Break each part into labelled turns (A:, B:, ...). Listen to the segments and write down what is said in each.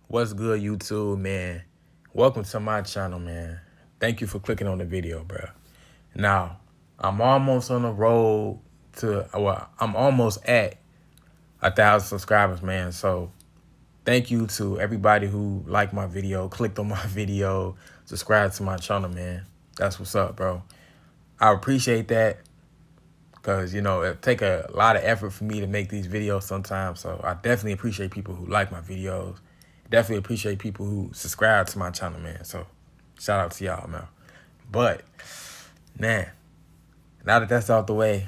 A: What's good, YouTube, man? Welcome to my channel, man. Thank you for clicking on the video, bro. Now, I'm almost on the road to, I'm almost at 1,000 subscribers, man. So, thank you to everybody who liked my video, clicked on my video, subscribed to my channel, man. That's what's up, bro. I appreciate that because, it take a lot of effort for me to make these videos sometimes. So, I definitely appreciate people who like my videos. Definitely appreciate people who subscribe to my channel, man. So, shout out to y'all, man. But, man, now that that's out the way,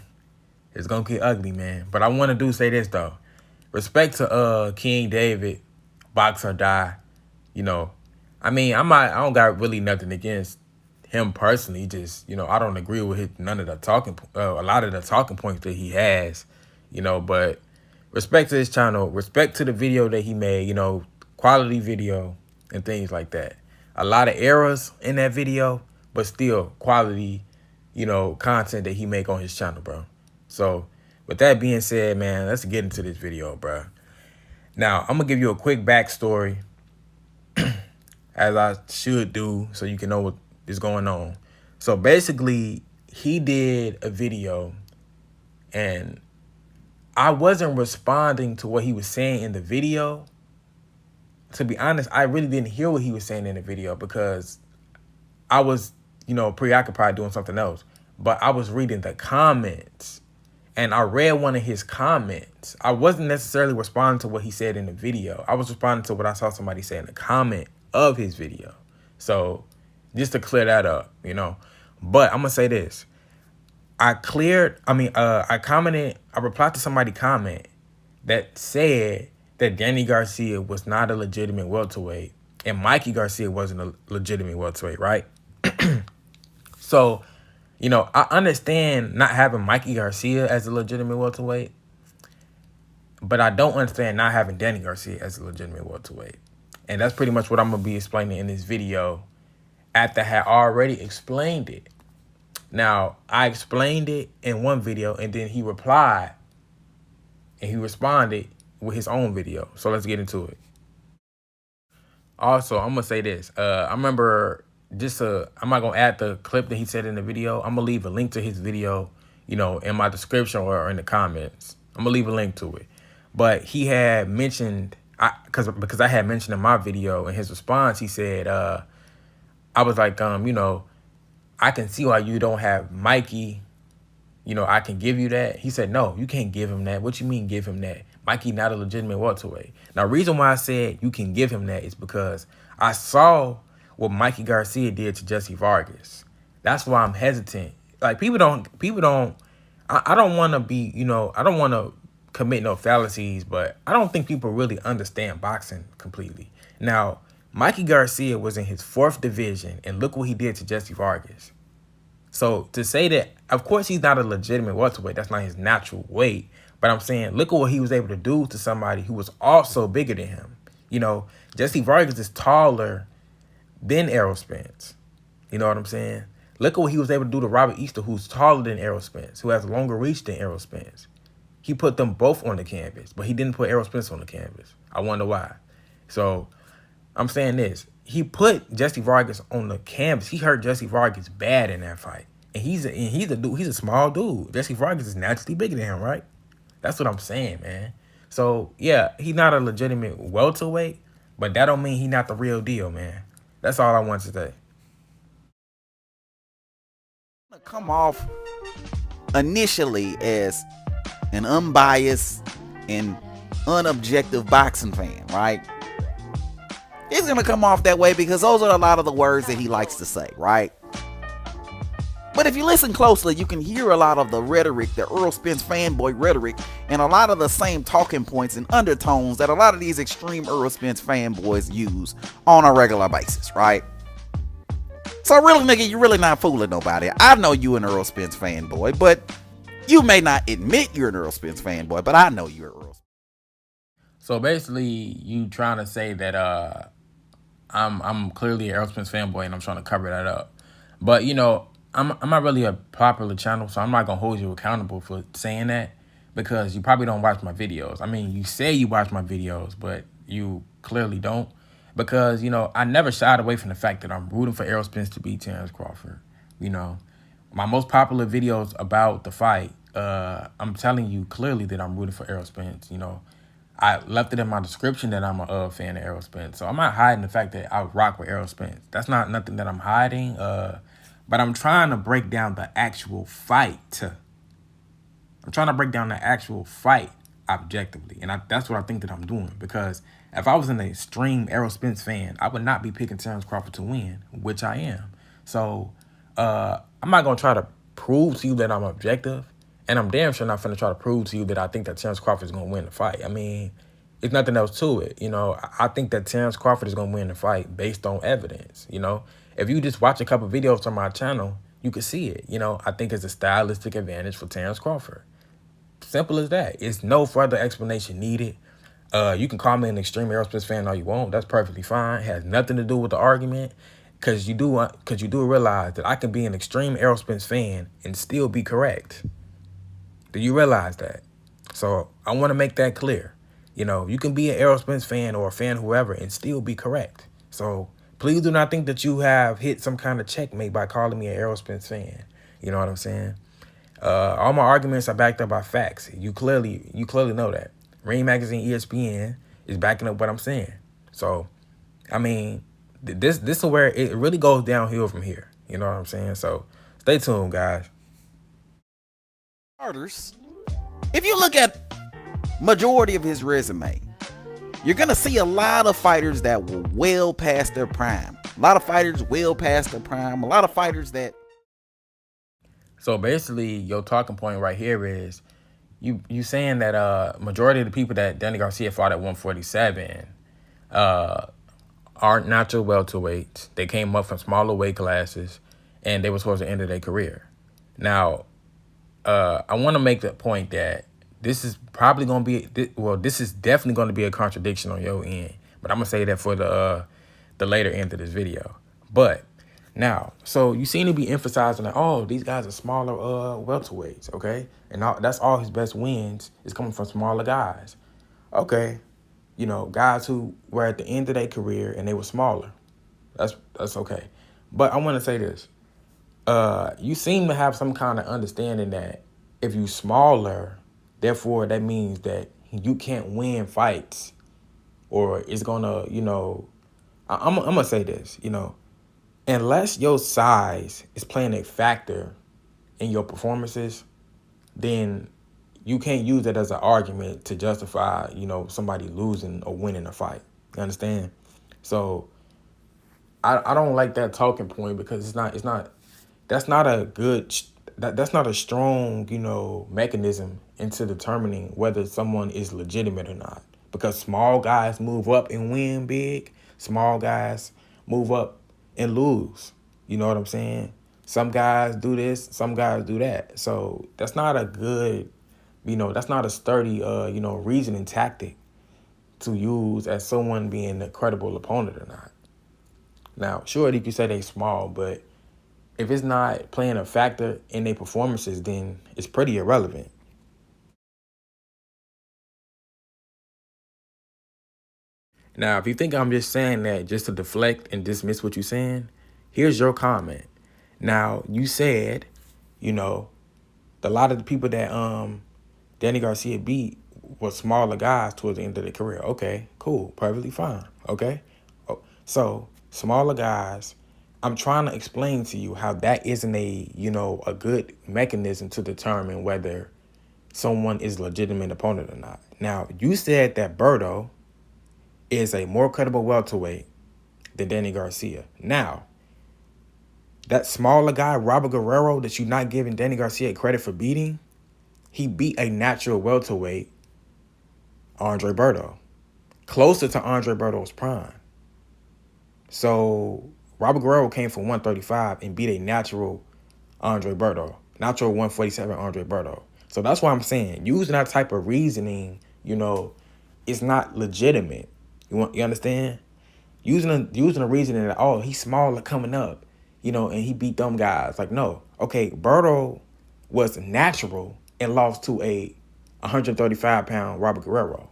A: it's gonna get ugly, man. But I want to say this though. Respect to King David, box or die. I don't got really nothing against him personally. Just I don't agree with none of the a lot of the talking points that he has. But respect to his channel, respect to the video that he made. Quality video and things like that. A lot of errors in that video, but still quality, content that he make on his channel, bro. So with that being said, man, let's get into this video, bro. Now, I'm gonna give you a quick backstory, as I should do, so you can know what is going on. So basically, he did a video, and I wasn't responding to what he was saying in the video. To be honest, I really didn't hear what he was saying in the video because I was, preoccupied doing something else. But I was reading the comments, and I read one of his comments. I wasn't necessarily responding to what he said in the video. I was responding to what I saw somebody say in the comment of his video. So just to clear that up, But I'm going to say this. I replied to somebody's comment that said that Danny Garcia was not a legitimate welterweight and Mikey Garcia wasn't a legitimate welterweight, right? So, I understand not having Mikey Garcia as a legitimate welterweight, but I don't understand not having Danny Garcia as a legitimate welterweight. And that's pretty much what I'm going to be explaining in this video after I had already explained it. Now, I explained it in one video, and then he replied and he responded with his own video. So let's get into it. Also, I'm going to say this. I remember I'm not going to add the clip that he said in the video. I'm going to leave a link to his video, in my description or in the comments. I'm going to leave a link to it. But he had mentioned, because I had mentioned in my video, in his response, he said, I was like, I can see why you don't have Mikey. I can give you that. He said, no, you can't give him that. What you mean give him that? Mikey not a legitimate welterweight. Now, reason why I said you can give him that is because I saw what Mikey Garcia did to Jesse Vargas. That's why I'm hesitant. Like, I don't want to be, I don't want to commit no fallacies, but I don't think people really understand boxing completely. Now, Mikey Garcia was in his 4th division, and look what he did to Jesse Vargas. So to say that, of course, he's not a legitimate welterweight. That's not his natural weight. But I'm saying, look at what he was able to do to somebody who was also bigger than him. Jesse Vargas is taller than Errol Spence. You know what I'm saying? Look at what he was able to do to Robert Easter, who's taller than Errol Spence, who has longer reach than Errol Spence. He put them both on the canvas, but he didn't put Errol Spence on the canvas. I wonder why. So I'm saying this. He put Jesse Vargas on the canvas. He hurt Jesse Vargas bad in that fight. And he's a small dude. Jesse Vargas is naturally bigger than him, right? That's what I'm saying, man. So, yeah, he's not a legitimate welterweight, but that don't mean he's not the real deal, man. That's all I want to say.
B: Come off initially as an unbiased and unobjective boxing fan, right? It's going to come off that way because those are a lot of the words that he likes to say, right? But if you listen closely, you can hear a lot of the rhetoric, the Errol Spence fanboy rhetoric, and a lot of the same talking points and undertones that a lot of these extreme Errol Spence fanboys use on a regular basis, right? So really, nigga, you're really not fooling nobody. I know you an Errol Spence fanboy, but you may not admit you're an Errol Spence fanboy, but I know you're Errol Spence.
A: So basically, you trying to say that I'm clearly an Errol Spence fanboy and I'm trying to cover that up. But, I'm not really a popular channel, so I'm not going to hold you accountable for saying that because you probably don't watch my videos. I mean, you say you watch my videos, but you clearly don't. because, I never shied away from the fact that I'm rooting for Errol Spence to beat Terence Crawford. My most popular videos about the fight, I'm telling you clearly that I'm rooting for Errol Spence. I left it in my description that I'm a fan of Errol Spence. So I'm not hiding the fact that I rock with Errol Spence. That's not nothing that I'm hiding. But I'm trying to break down the actual fight. I'm trying to break down the actual fight objectively. And that's what I think that I'm doing. Because if I was an extreme Errol Spence fan, I would not be picking Terence Crawford to win, which I am. So I'm not going to try to prove to you that I'm objective. And I'm damn sure not going to try to prove to you that I think that Terence Crawford is going to win the fight. I mean, it's nothing else to it. I think that Terence Crawford is going to win the fight based on evidence. If you just watch a couple videos on my channel, you can see it. I think it's a stylistic advantage for Terence Crawford. Simple as that. It's no further explanation needed. You can call me an extreme Errol Spence fan all you want. That's perfectly fine. It has nothing to do with the argument. Because you do realize that I can be an extreme Errol Spence fan and still be correct. Do you realize that? So I want to make that clear. You can be an Errol Spence fan or a fan whoever and still be correct. So please do not think that you have hit some kind of checkmate by calling me an Errol Spence fan. You know what I'm saying? All my arguments are backed up by facts. You clearly know that. Ring Magazine, ESPN is backing up what I'm saying. So, I mean, this is where it really goes downhill from here. You know what I'm saying? So stay tuned, guys.
B: If you look at majority of his resume, you're going to see a lot of fighters that were well past their prime. A lot of fighters well past their prime. A lot of fighters that...
A: So basically, your talking point right here is you saying that majority of the people that Danny Garcia fought at 147 aren't natural welterweights. They came up from smaller weight classes, and they were towards the end of their career. Now, I want to make the point that this is probably going to be, this is definitely going to be a contradiction on your end. But I'm going to say that for the later end of this video. But now, so you seem to be emphasizing that, oh, these guys are smaller welterweights, okay? And that's all his best wins is coming from smaller guys. Okay, guys who were at the end of their career and they were smaller. That's okay. But I want to say this. You seem to have some kind of understanding that if you smaller, therefore that means that you can't win fights, or it's gonna, I'm gonna say this, unless your size is playing a factor in your performances, then you can't use that as an argument to justify, somebody losing or winning a fight. You understand? So I don't like that talking point because that's not a strong, mechanism into determining whether someone is legitimate or not. Because small guys move up and win big. Small guys move up and lose. You know what I'm saying? Some guys do this, some guys do that. So that's not a good, that's not a sturdy, reasoning tactic to use as someone being a credible opponent or not. Now, sure, you can say they small, but if it's not playing a factor in their performances, then it's pretty irrelevant. Now, if you think I'm just saying that just to deflect and dismiss what you're saying, here's your comment. Now, you said, a lot of the people that Danny Garcia beat were smaller guys towards the end of their career. Okay, cool, perfectly fine. Okay, so smaller guys. I'm trying to explain to you how that isn't a good mechanism to determine whether someone is a legitimate opponent or not. Now, you said that Berto is a more credible welterweight than Danny Garcia. Now, that smaller guy, Robert Guerrero, that you're not giving Danny Garcia credit for beating, he beat a natural welterweight, Andre Berto, closer to Andre Berto's prime. So Robert Guerrero came from 135 and beat a natural Andre Berto, natural 147 Andre Berto. So that's why I'm saying using that type of reasoning, it's not legitimate. You understand? Using a reasoning that, oh, he's smaller coming up, and he beat them guys. Like, no. Okay, Berto was natural and lost to a 135-pound Robert Guerrero.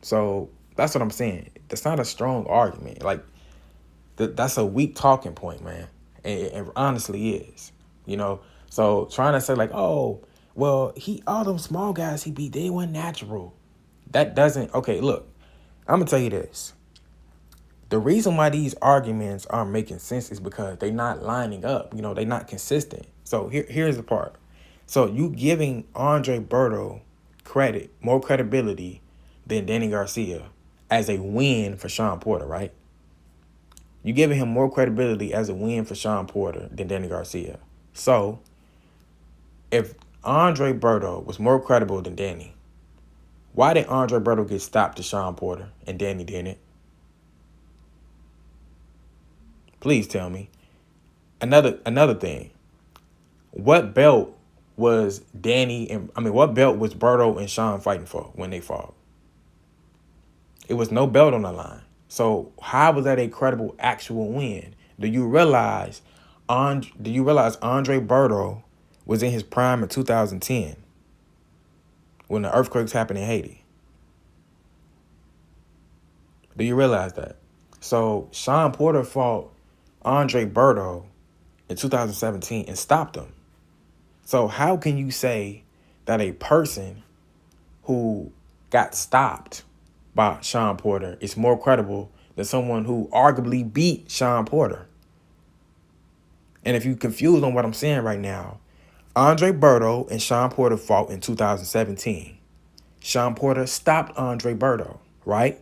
A: So that's what I'm saying. that's not a strong argument. Like that's a weak talking point, man. It honestly is. You know, so trying to say like, oh, well, all them small guys he beat, they weren't natural. That doesn't. Okay, look, I'm gonna tell you this. The reason why these arguments aren't making sense is because they're not lining up. You know, they're not consistent. So here's the part. So you giving Andre Berto more credibility than Danny Garcia as a win for Sean Porter, right? You giving him more credibility as a win for Sean Porter than Danny Garcia. So if Andre Berto was more credible than Danny, why did Andre Berto get stopped to Sean Porter and Danny didn't? Please tell me. Another thing. What belt was what belt was Berto and Sean fighting for when they fought? It was no belt on the line. So how was that a credible actual win? Do you realize Andre Berto was in his prime in 2010 when the earthquakes happened in Haiti? Do you realize that? So Sean Porter fought Andre Berto in 2017 and stopped him. So how can you say that a person who got stopped by Sean Porter is more credible than someone who arguably beat Sean Porter? And if you're confused on what I'm saying right now, Andre Berto and Sean Porter fought in 2017. Sean Porter stopped Andre Berto, right?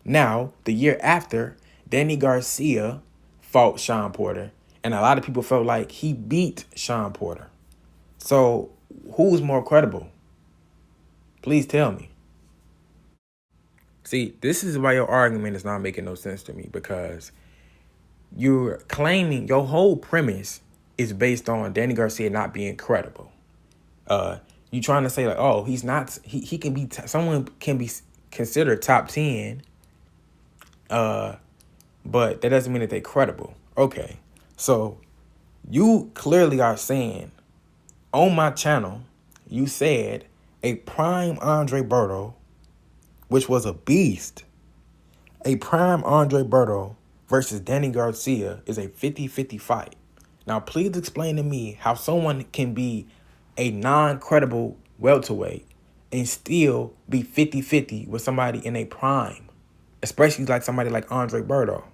A: Now, the year after, Danny Garcia fought Sean Porter, and a lot of people felt like he beat Sean Porter. So, who's more credible? Please tell me. See, this is why your argument is not making no sense to me, because you're claiming your whole premise is based on Danny Garcia not being credible. You trying to say like, oh, he's not. He can be. Someone can be considered top 10. But that doesn't mean that they're credible. Okay, so you clearly are saying on my channel, you said a prime Andre Berto, which was a beast, a prime Andre Berto versus Danny Garcia is a 50-50 fight. Now, please explain to me how someone can be a non-credible welterweight and still be 50-50 with somebody in a prime, especially like somebody like Andre Berto.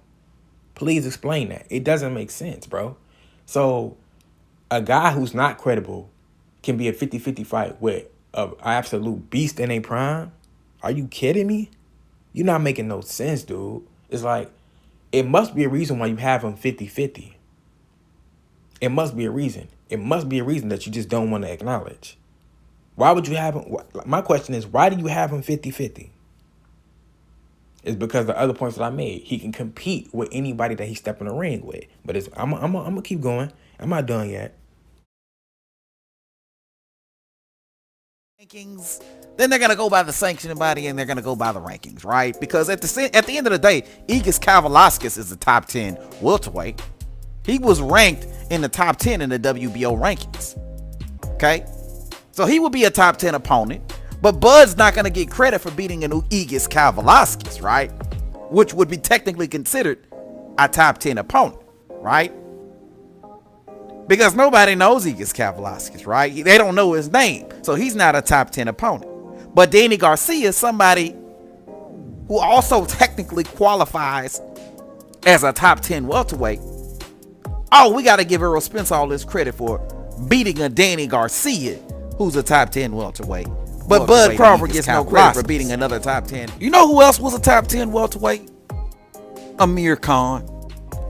A: Please explain that. It doesn't make sense, bro. So a guy who's not credible can be a 50-50 fight with an absolute beast in a prime? Are you kidding me? You're not making no sense, dude. It's like, it must be a reason why you have him 50-50. It must be a reason. It must be a reason that you just don't want to acknowledge. Why would you have him? My question is, why do you have him 50-50? It's because the other points that I made. He can compete with anybody that he step in the ring with. But I'm gonna keep going. I'm not done yet.
B: Rankings, then they're gonna go by the sanctioning body and they're gonna go by the rankings, right? Because at the end of the day, Igis Kavalauskas is the top 10 welterweight. He was ranked in the top 10 in the WBO rankings. Okay, so he would be a top 10 opponent. But Bud's not going to get credit for beating an Igis Kavalauskas, right? Which would be technically considered a top 10 opponent, right? Because nobody knows Igis Kavalauskas, right? They don't know his name. So he's not a top 10 opponent. But Danny Garcia is somebody who also technically qualifies as a top 10 welterweight. Oh, we got to give Errol Spence all this credit for beating a Danny Garcia, who's a top 10 welterweight. But Bud Crawford gets no credit for beating another top 10. You know who else was a top 10 welterweight? Amir Khan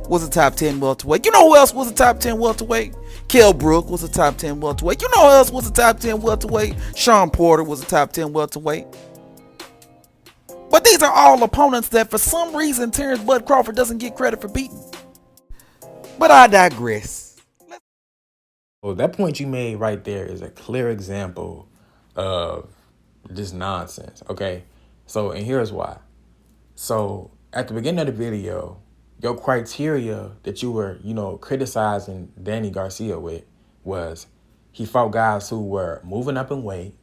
B: was a top 10 welterweight. You know who else was a top 10 welterweight? Kell Brook was a top 10 welterweight. You know who else was a top 10 welterweight? Sean Porter was a top 10 welterweight. But these are all opponents that for some reason Terence Bud Crawford doesn't get credit for beating. But I digress.
A: Well, that point you made right there is a clear example of just nonsense, okay? So, and here's why. So, at the beginning of the video, your criteria that you were, criticizing Danny Garcia with was he fought guys who were moving up in weight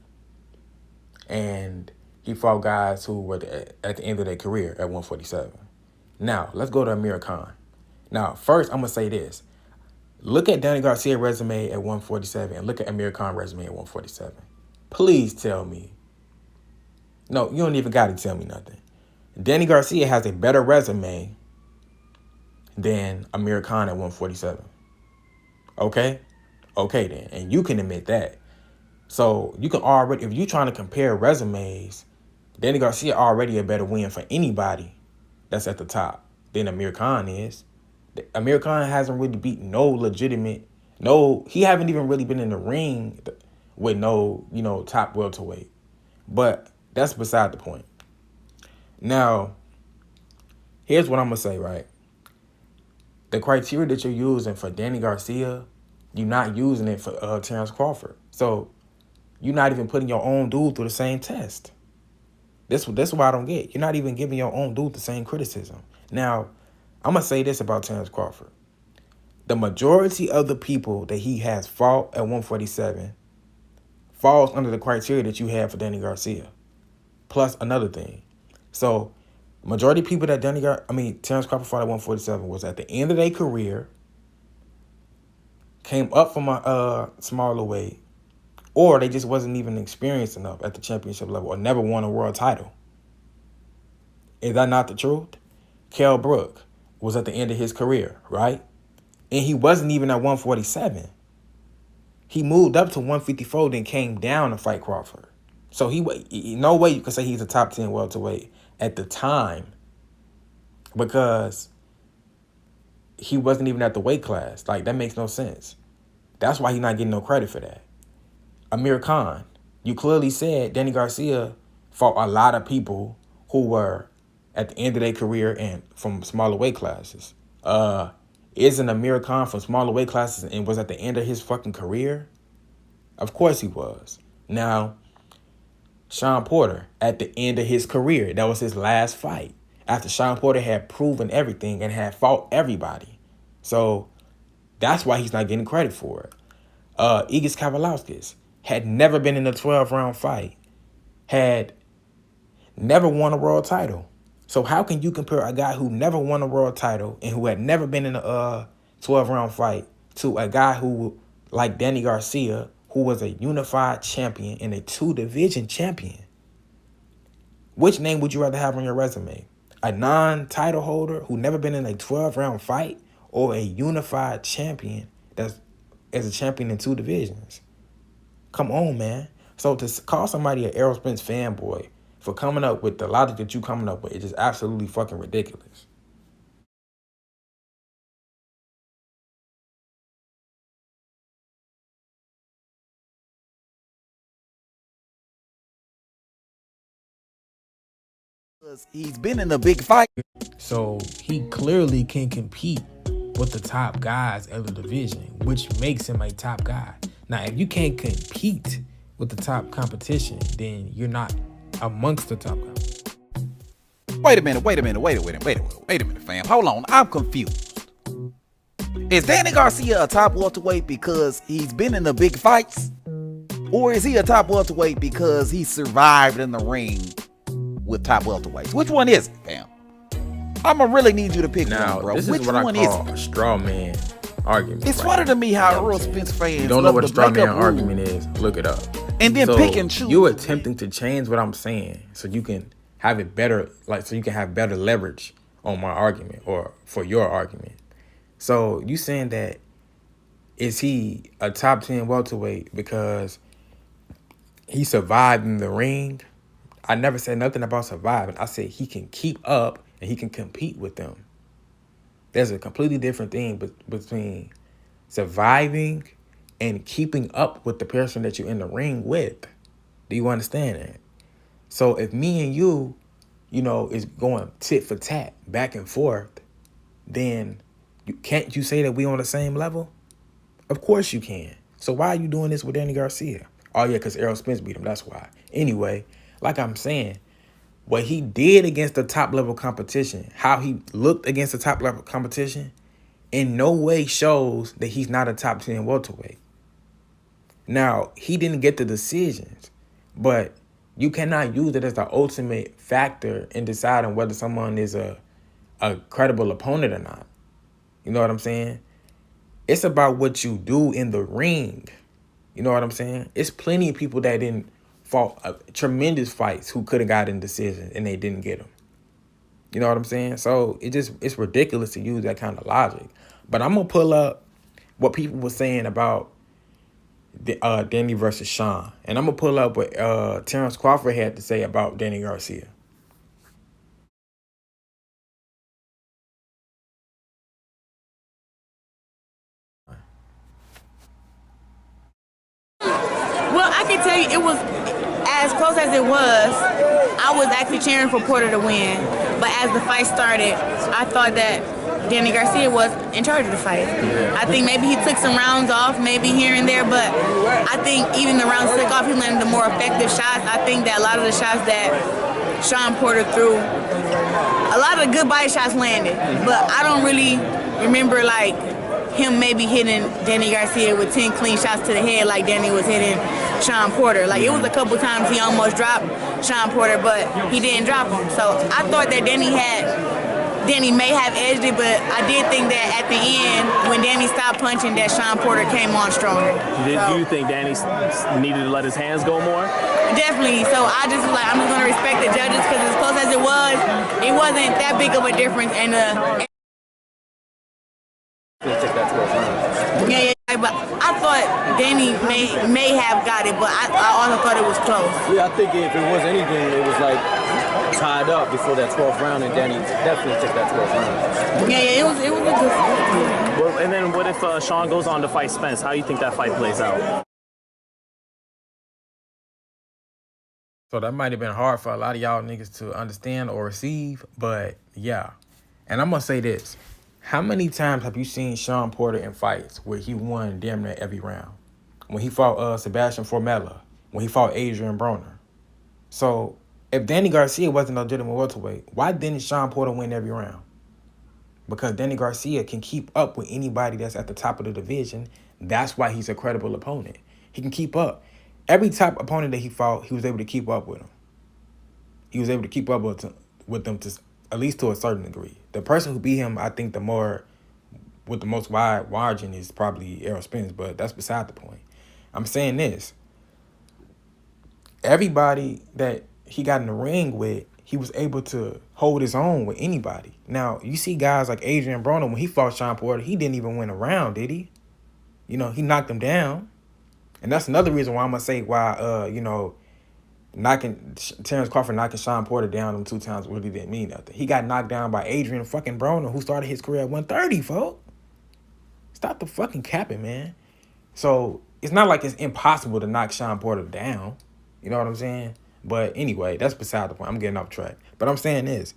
A: and he fought guys who were at the end of their career at 147. Now, let's go to Amir Khan. Now, first, I'm going to say this. Look at Danny Garcia's resume at 147 and look at Amir Khan's resume at 147. Please tell me. No, you don't even got to tell me nothing. Danny Garcia has a better resume than Amir Khan at 147. Okay? Okay then. And you can admit that. So you can already, if you're trying to compare resumes, Danny Garcia already a better win for anybody that's at the top than Amir Khan is. Amir Khan hasn't really beaten he haven't even really been in the ring with no, top welterweight. But that's beside the point. Now, here's what I'm going to say, right? The criteria that you're using for Danny Garcia, you're not using it for Terence Crawford. So you're not even putting your own dude through the same test. That's what I don't get. You're not even giving your own dude the same criticism. Now, I'm going to say this about Terence Crawford. The majority of the people that he has fought at 147 falls under the criteria that you have for Danny Garcia. Plus another thing. So, majority of people that Terence Crawford fought at 147 was at the end of their career, came up from a smaller weight, or they just wasn't even experienced enough at the championship level or never won a world title. Is that not the truth? Kell Brook was at the end of his career, right? And he wasn't even at 147. He moved up to 154, then came down to fight Crawford. So no way you can say he's a top 10 welterweight at the time because he wasn't even at the weight class. Like, that makes no sense. That's why he's not getting no credit for that. Amir Khan, you clearly said Danny Garcia fought a lot of people who were at the end of their career and from smaller weight classes. Isn't Amir Khan from smaller weight classes and was at the end of his fucking career? Of course he was. Now, Sean Porter, at the end of his career, that was his last fight. After Sean Porter had proven everything and had fought everybody. So, that's why he's not getting credit for it. Igis Kavalauskas had never been in a 12-round fight. Had never won a world title. So how can you compare a guy who never won a world title and who had never been in a 12-round fight to a guy who, like Danny Garcia, who was a unified champion and a 2-division champion? Which name would you rather have on your resume? A non-title holder who never been in a 12-round fight or a unified champion that's as a champion in 2 divisions? Come on, man. So to call somebody an Errol Spence fanboy for coming up with the logic that you coming up with is just absolutely fucking ridiculous.
B: He's been in a big fight.
A: So he clearly can compete with the top guys of the division, which makes him a top guy. Now, if you can't compete with the top competition, then you're not amongst the top guys.
B: Wait a minute, fam. Hold on, I'm confused. Is Danny Garcia a top welterweight because he's been in the big fights? Or is he a top welterweight because he survived in the ring with top welterweights? Which one is it, fam? I'ma really need you to pick one, bro.
A: This
B: Which
A: is what
B: one
A: I call a straw man argument.
B: It's funny to me how Errol Spence fans
A: you don't know what a straw man argument is, look it up.
B: And then pick and choose.
A: You're attempting to change what I'm saying so you can have it better, so you can have better leverage on my argument or for your argument. So you saying that is he a top 10 welterweight because he survived in the ring? I never said nothing about surviving. I said he can keep up and he can compete with them. There's a completely different thing between surviving and keeping up with the person that you're in the ring with. Do you understand that? So if me and you, is going tit for tat, back and forth, then can't you say that we on the same level? Of course you can. So why are you doing this with Danny Garcia? Oh yeah, because Errol Spence beat him, that's why. Anyway, like I'm saying, what he did against the top level competition, how he looked against the top level competition, in no way shows that he's not a top 10 welterweight. Now, he didn't get the decisions, but You cannot use it as the ultimate factor in deciding whether someone is a credible opponent or not. You know what I'm saying? It's about what you do in the ring. You know what I'm saying? It's plenty of people that didn't fought tremendous fights who could have gotten decisions and they didn't get them. You know what I'm saying? So it's ridiculous to use that kind of logic. But I'm gonna pull up what people were saying about Danny versus Sean, and I'm gonna pull up what Terence Crawford had to say about Danny Garcia.
C: Well, I can tell you it was as close as it was. I was actually cheering for Porter to win, but as the fight started, I thought that Danny Garcia was in charge of the fight. I think maybe he took some rounds off, maybe here and there, but I think even the rounds took off, he landed the more effective shots. I think that a lot of the shots that Sean Porter threw, a lot of the good body shots landed, but I don't really remember like him maybe hitting Danny Garcia with 10 clean shots to the head like Danny was hitting Sean Porter. Like, it was a couple times he almost dropped Sean Porter, but he didn't drop him. So I thought that Danny may have edged it, but I did think that at the end, when Danny stopped punching, that Sean Porter came on stronger.
D: Do you think Danny needed to let his hands go more?
C: Definitely. So I just was like, I'm just going to respect the judges, because as close as it wasn't that big of a difference. And yeah, but I thought Danny may have got it, but I also thought it was close.
D: Yeah, I think if it was anything, it was like tied up before that 12th round, and Danny definitely took that 12th round.
C: Yeah, it was a good fight.
D: Well, and then what if Sean goes on to fight Spence? How do you think that fight plays out?
A: So that might have been hard for a lot of y'all niggas to understand or receive, but yeah. And I'm gonna say this. How many times have you seen Sean Porter in fights where he won damn near every round? When he fought Sebastian Formella, when he fought Adrian Broner. So if Danny Garcia wasn't a legitimate welterweight, why didn't Sean Porter win every round? Because Danny Garcia can keep up with anybody that's at the top of the division. That's why he's a credible opponent. He can keep up. Every top opponent that he fought, he was able to keep up with him. He was able to keep up with them to at least to a certain degree. The person who beat him, I think, with the most wide margin is probably Errol Spence, but that's beside the point. I'm saying this. Everybody that he got in the ring with, he was able to hold his own with anybody. Now, you see guys like Adrian Broner, when he fought Sean Porter, he didn't even win a round, did he? You know, he knocked him down. And that's another reason why I'm going to say why, Terence Crawford knocking Sean Porter down them 2 times really didn't mean nothing. He got knocked down by Adrian fucking Broner, who started his career at 130, folks. Stop the fucking capping, man. So it's not like it's impossible to knock Sean Porter down. You know what I'm saying? But anyway, that's beside the point. I'm getting off track. But I'm saying this.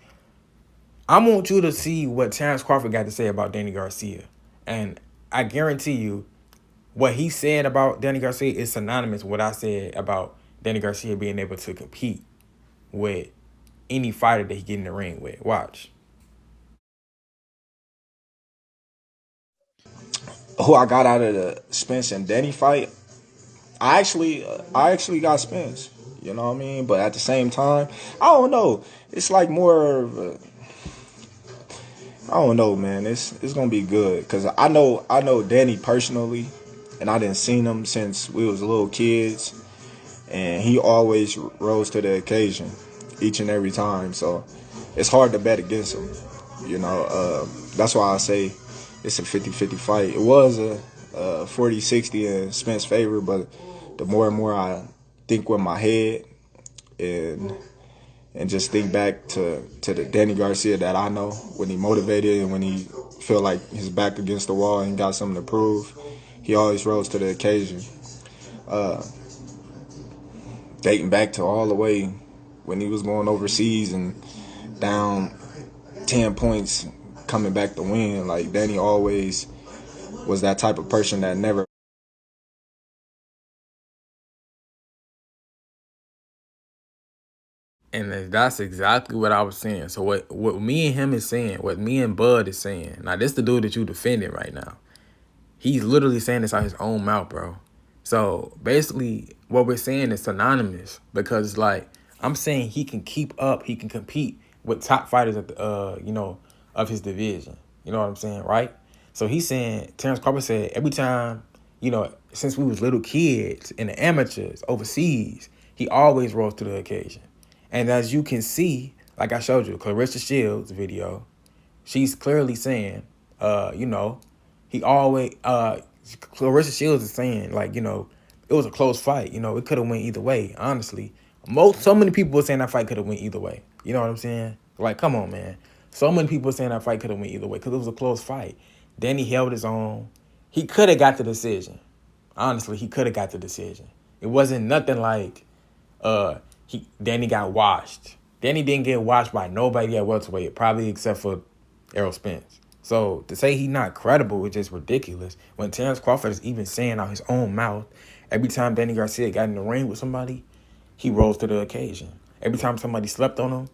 A: I want you to see what Terence Crawford got to say about Danny Garcia. And I guarantee you, what he said about Danny Garcia is synonymous with what I said about Danny Garcia being able to compete with any fighter that he get in the ring with. Watch.
E: Who I got out of the Spence and Danny fight, I actually got Spence. You know what I mean? But at the same time, I don't know. It's like more of a, I don't know, man. It's gonna be good because I know Danny personally, and I didn't seen him since we was little kids, and he always rose to the occasion each and every time. So it's hard to bet against him. You know, that's why I say it's a 50-50 fight. It was a 40-60 in Spence's favor, but the more and more I think with my head and just think back to the Danny Garcia that I know, when he motivated and when he feel like his back against the wall and got something to prove, he always rose to the occasion. Dating back to all the way when he was going overseas and down 10 points coming back to win, like Danny always was that type of person that never.
A: And that's exactly what I was saying. So what me and him is saying, what me and Bud is saying, now this the dude that you defending right now. He's literally saying this out his own mouth, bro. So basically, what we're saying is synonymous because it's like I'm saying he can keep up, he can compete with top fighters at the of his division. You know what I'm saying, right? So he's saying Terence Crawford said every time, since we was little kids in the amateurs overseas, he always rose to the occasion. And as you can see, like I showed you, Clarissa Shields' video, she's clearly saying, he always Clarissa Shields is saying, like, it was a close fight. It could have went either way, honestly. So many people were saying that fight could have went either way. You know what I'm saying? Like, come on, man. So many people were saying that fight could have went either way because it was a close fight. Danny held his own. He could have got the decision. Honestly, he could have got the decision. It wasn't nothing like Danny got washed. Danny didn't get watched by nobody at welterweight, probably except for Errol Spence. So to say he's not credible is just ridiculous. When Terence Crawford is even saying out his own mouth, every time Danny Garcia got in the ring with somebody, he rose to the occasion. Every time somebody slept on him,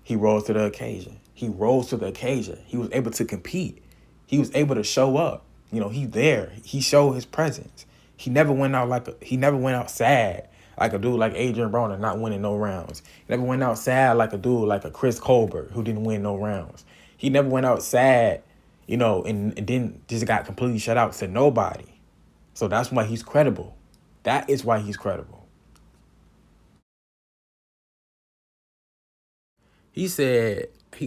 A: he rose to the occasion. He rose to the occasion. He was able to compete. He was able to show up. He's there. He showed his presence. He never went out sad like a dude like Adrian Broner not winning no rounds. He never went out sad like a dude like a Chris Colbert who didn't win no rounds. He never went out sad, and didn't just got completely shut out to nobody. So that's why he's credible. That is why he's credible. He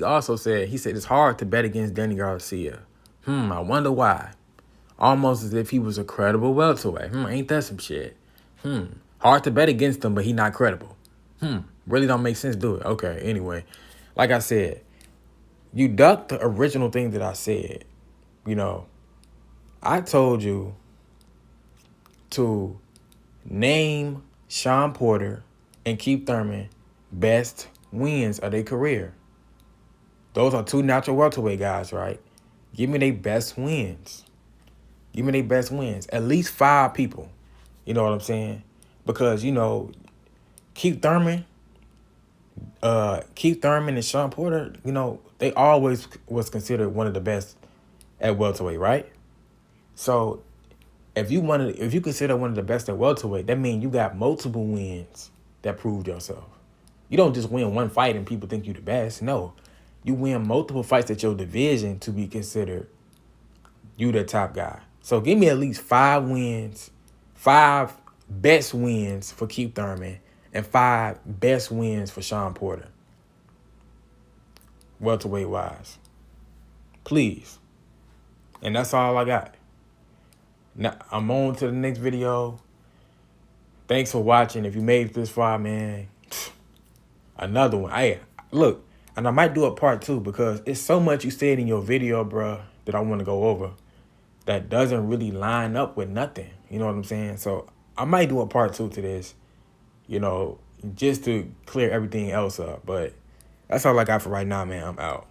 A: also said it's hard to bet against Danny Garcia. I wonder why. Almost as if he was a credible welterweight. Ain't that some shit? Hard to bet against him, but he not credible. Really don't make sense, do it. Okay, anyway. Like I said, you ducked the original thing that I said. I told you to name Sean Porter and Keith Thurman best wins of their career. Those are two natural welterweight guys, right? Give me their best wins. Give me their best wins. At least 5 people. You know what I'm saying? Because, Keith Thurman and Sean Porter, they always was considered one of the best at welterweight, right? So if you consider one of the best at welterweight, that means you got multiple wins that proved yourself. You don't just win one fight and people think you the best. No, you win multiple fights at your division to be considered you the top guy. So give me at least 5 wins, 5 best wins for Keith Thurman, and 5 best wins for Sean Porter. Welterweight wise. Please. And that's all I got. Now I'm on to the next video. Thanks for watching. If you made it this far, man, another one. Hey, look, and I might do a part 2 because it's so much you said in your video, bro, that I want to go over that doesn't really line up with nothing. You know what I'm saying? So I might do a part 2 to this, just to clear everything else up. But that's all I got for right now, man. I'm out.